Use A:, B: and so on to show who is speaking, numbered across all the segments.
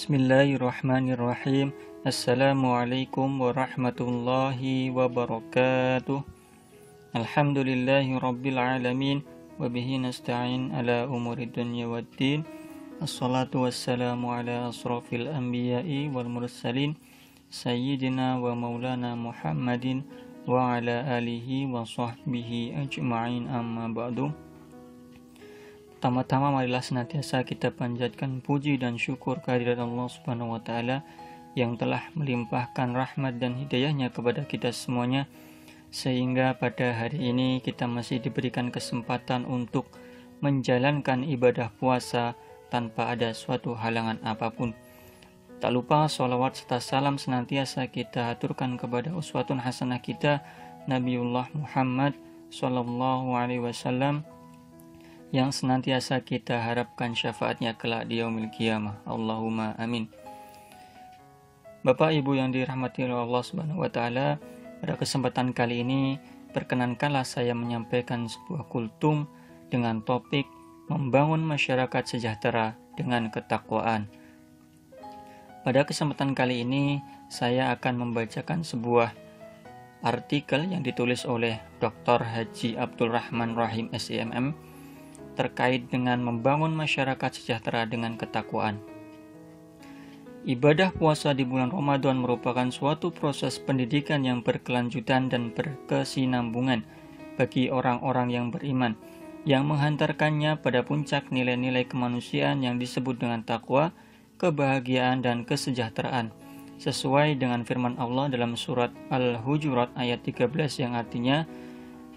A: Bismillahirrahmanirrahim. Assalamualaikum warahmatullahi wabarakatuh. Alhamdulillahi rabbil alamin. Wabihi nasta'in ala umuri dunya waddin. Assalatu wassalamu ala asrafil anbiya'i wal mursalin, Sayyidina wa maulana Muhammadin wa ala alihi wa sahbihi ajma'in, amma ba'du. Pertama-tama marilah senantiasa kita panjatkan puji dan syukur kehadirat Allah Subhanahu wa taala yang telah melimpahkan rahmat dan hidayahnya kepada kita semuanya, sehingga pada hari ini kita masih diberikan kesempatan untuk menjalankan ibadah puasa tanpa ada suatu halangan apapun. Tak lupa sholawat serta salam senantiasa kita aturkan kepada uswatun hasanah kita, Nabiullah Muhammad sallallahu alaihi wasallam, yang senantiasa kita harapkan syafaatnya kelak di yaumil qiyamah. Allahumma amin. Bapak Ibu yang dirahmati oleh Allah Subhanahu wa taala, pada kesempatan kali ini perkenankanlah saya menyampaikan sebuah kultum dengan topik membangun masyarakat sejahtera dengan ketakwaan. Pada kesempatan kali ini saya akan membacakan sebuah artikel yang ditulis oleh Dr. Haji Abdul Rahman Rahim SIMM terkait dengan membangun masyarakat sejahtera dengan ketakwaan. Ibadah puasa di bulan Ramadan merupakan suatu proses pendidikan yang berkelanjutan dan berkesinambungan bagi orang-orang yang beriman, yang menghantarkannya pada puncak nilai-nilai kemanusiaan yang disebut dengan takwa, kebahagiaan, dan kesejahteraan, sesuai dengan firman Allah dalam surat Al-Hujurat ayat 13 yang artinya,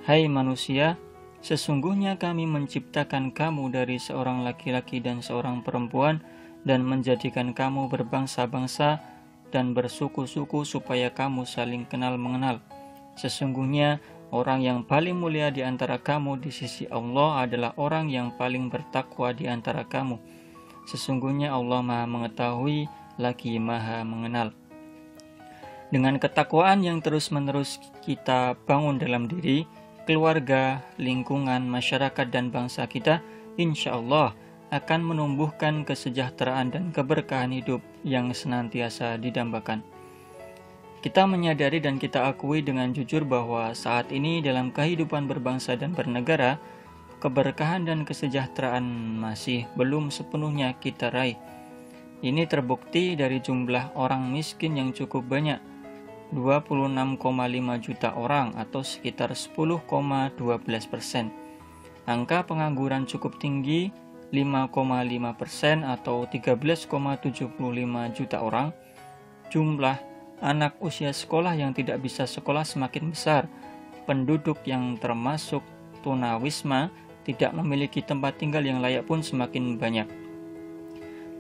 A: "Hai manusia, sesungguhnya kami menciptakan kamu dari seorang laki-laki dan seorang perempuan dan menjadikan kamu berbangsa-bangsa dan bersuku-suku supaya kamu saling kenal mengenal. Sesungguhnya orang yang paling mulia di antara kamu di sisi Allah adalah orang yang paling bertakwa di antara kamu. Sesungguhnya Allah Maha Mengetahui lagi Maha Mengenal." Dengan ketakwaan yang terus-menerus kita bangun dalam diri, keluarga, lingkungan, masyarakat, dan bangsa kita, insya Allah akan menumbuhkan kesejahteraan dan keberkahan hidup yang senantiasa didambakan. Kita menyadari dan kita akui dengan jujur bahwa saat ini dalam kehidupan berbangsa dan bernegara, keberkahan dan kesejahteraan masih belum sepenuhnya kita raih. Ini terbukti dari jumlah orang miskin yang cukup banyak, 26,5 juta orang atau sekitar 10,12%. Angka pengangguran cukup tinggi, 5,5% atau 13,75 juta orang. Jumlah anak usia sekolah yang tidak bisa sekolah semakin besar. Penduduk yang termasuk tunawisma, tidak memiliki tempat tinggal yang layak pun semakin banyak.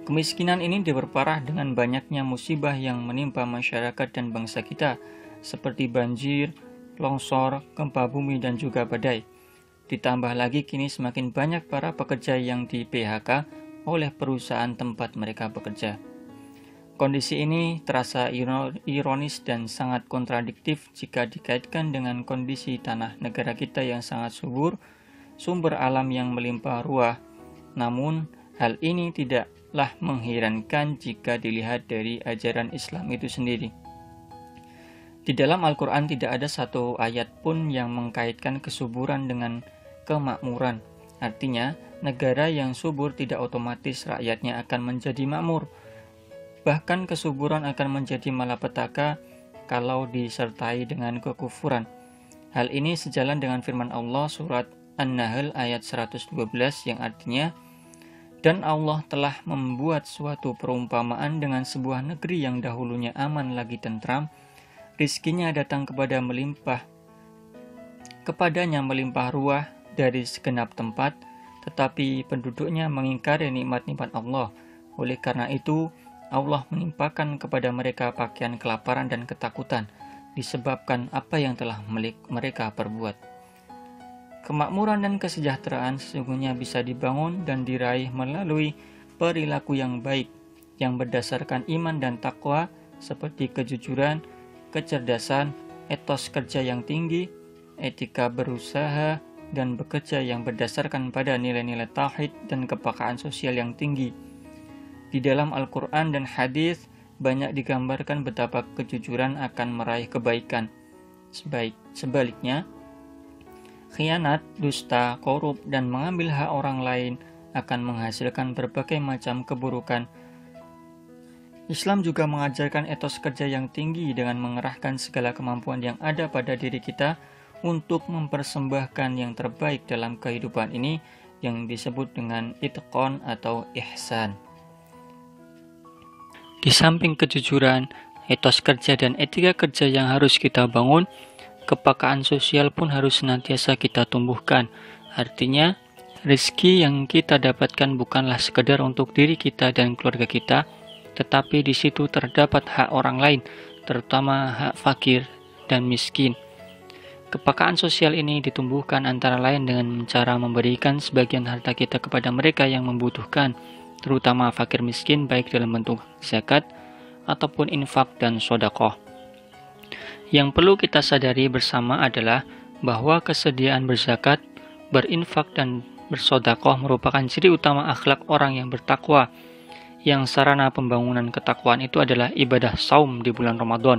A: Kemiskinan ini diperparah dengan banyaknya musibah yang menimpa masyarakat dan bangsa kita, seperti banjir, longsor, gempa bumi, dan juga badai. Ditambah lagi kini semakin banyak para pekerja yang di PHK oleh perusahaan tempat mereka bekerja. Kondisi ini terasa ironis dan sangat kontradiktif jika dikaitkan dengan kondisi tanah negara kita yang sangat subur, sumber alam yang melimpah ruah. Namun, hal ini tidaklah mengherankan jika dilihat dari ajaran Islam itu sendiri. Di dalam Al-Quran tidak ada satu ayat pun yang mengkaitkan kesuburan dengan kemakmuran. Artinya, negara yang subur tidak otomatis rakyatnya akan menjadi makmur. Bahkan kesuburan akan menjadi malapetaka kalau disertai dengan kekufuran. Hal ini sejalan dengan firman Allah surat An-Nahl ayat 112 yang artinya, "Dan Allah telah membuat suatu perumpamaan dengan sebuah negeri yang dahulunya aman lagi tentram, rizkinya datang kepadanya melimpah ruah dari segenap tempat, tetapi penduduknya mengingkari nikmat-nikmat Allah. Oleh karena itu, Allah menimpakan kepada mereka pakaian kelaparan dan ketakutan, disebabkan apa yang telah mereka perbuat." Kemakmuran dan kesejahteraan sesungguhnya bisa dibangun dan diraih melalui perilaku yang baik, yang berdasarkan iman dan takwa, seperti kejujuran, kecerdasan, etos kerja yang tinggi, etika berusaha, dan bekerja yang berdasarkan pada nilai-nilai tauhid dan kepekaan sosial yang tinggi. Di dalam Al-Quran dan hadis banyak digambarkan betapa kejujuran akan meraih kebaikan. Sebaliknya, khianat, dusta, korup, dan mengambil hak orang lain akan menghasilkan berbagai macam keburukan. Islam juga mengajarkan etos kerja yang tinggi dengan mengerahkan segala kemampuan yang ada pada diri kita untuk mempersembahkan yang terbaik dalam kehidupan ini yang disebut dengan itqon atau ihsan. Di samping kejujuran, etos kerja dan etika kerja yang harus kita bangun, kepekaan sosial pun harus senantiasa kita tumbuhkan. Artinya, rezeki yang kita dapatkan bukanlah sekedar untuk diri kita dan keluarga kita, tetapi di situ terdapat hak orang lain, terutama hak fakir dan miskin. Kepekaan sosial ini ditumbuhkan antara lain dengan cara memberikan sebagian harta kita kepada mereka yang membutuhkan, terutama fakir miskin, baik dalam bentuk zakat ataupun infak dan sedekah. Yang perlu kita sadari bersama adalah bahwa kesediaan berzakat, berinfak, dan bersedekah merupakan ciri utama akhlak orang yang bertakwa, yang sarana pembangunan ketakwaan itu adalah ibadah saum di bulan Ramadan.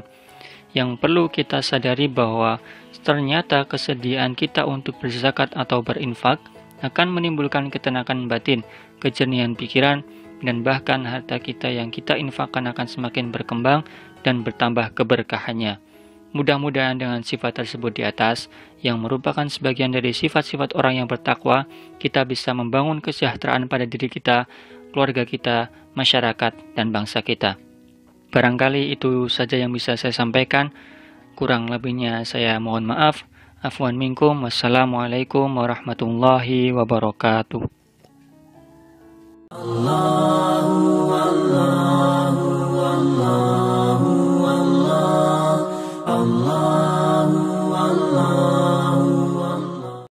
A: Yang perlu kita sadari bahwa ternyata kesediaan kita untuk berzakat atau berinfak akan menimbulkan ketenangan batin, kejernihan pikiran, dan bahkan harta kita yang kita infakkan akan semakin berkembang dan bertambah keberkahannya. Mudah-mudahan dengan sifat tersebut di atas, yang merupakan sebagian dari sifat-sifat orang yang bertakwa, kita bisa membangun kesejahteraan pada diri kita, keluarga kita, masyarakat, dan bangsa kita. Barangkali itu saja yang bisa saya sampaikan. Kurang lebihnya saya mohon maaf. Afwan minkum. Wassalamualaikum warahmatullahi wabarakatuh. Allahu Allahu Allahu Allah Allahu Allah